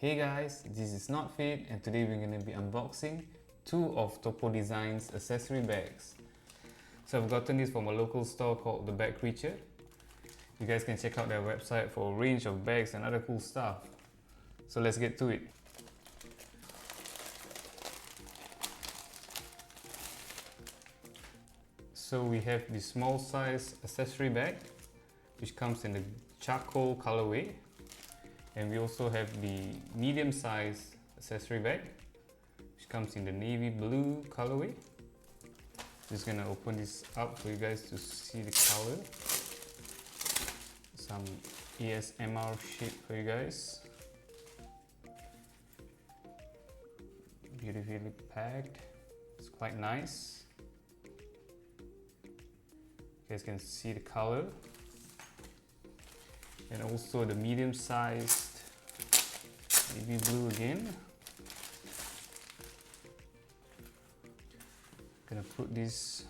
Hey guys, this is ThisisnotFit and today we're going to be unboxing two of Topo Designs accessory bags. So I've gotten this from a local store called The Bag Creature. You guys can check out their website for a range of bags and other cool stuff. So let's get to it. So we have the small size accessory bag which comes in the charcoal colorway. And we also have the medium size accessory bag which comes in the navy blue colorway. Just gonna open this up for you guys to see the color. Some ASMR shape for you guys. Beautifully packed. It's quite nice. You guys can see the color. And also the medium sized navy blue again. Gonna put this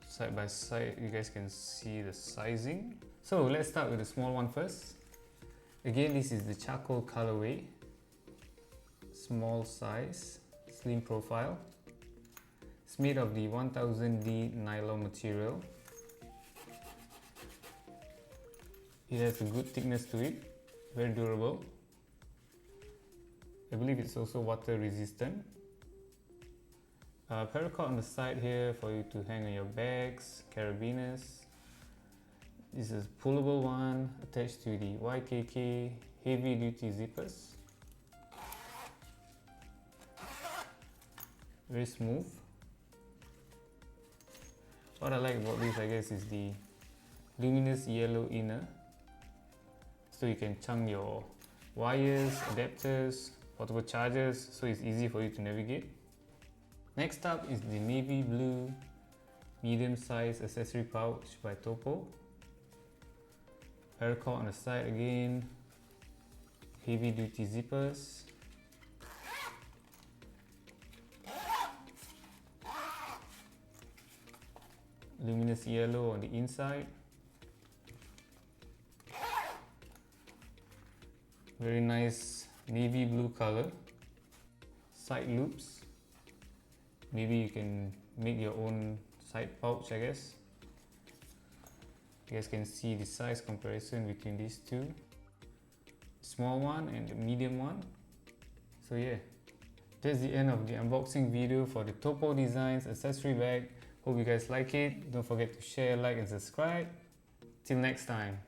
side by side, you guys can see the sizing. So let's start with the small one first. Again, this is the charcoal colorway, small size, slim profile. It's made of the 1000D nylon material. It has a good thickness to it, very durable. I believe it's also water resistant. Paracord on the side here for you to hang on your bags, carabiners. This is a pullable one attached to the YKK heavy duty zippers. Very smooth. What I like about this, I guess, is the luminous yellow inner. So you can chunk your wires, adapters, portable chargers, so it's easy for you to navigate. Next up is the navy blue medium size accessory pouch by Topo. Paracord on the side again, heavy duty zippers. Luminous yellow on the inside. Very nice navy blue color. Side loops. Maybe you can make your own side pouch, I guess. You guys can see the size comparison between these two. Small one and the medium one. So yeah, that's the end of the unboxing video for the Topo Designs accessory bag. Hope you guys like it. Don't forget to share, like and subscribe. Till next time.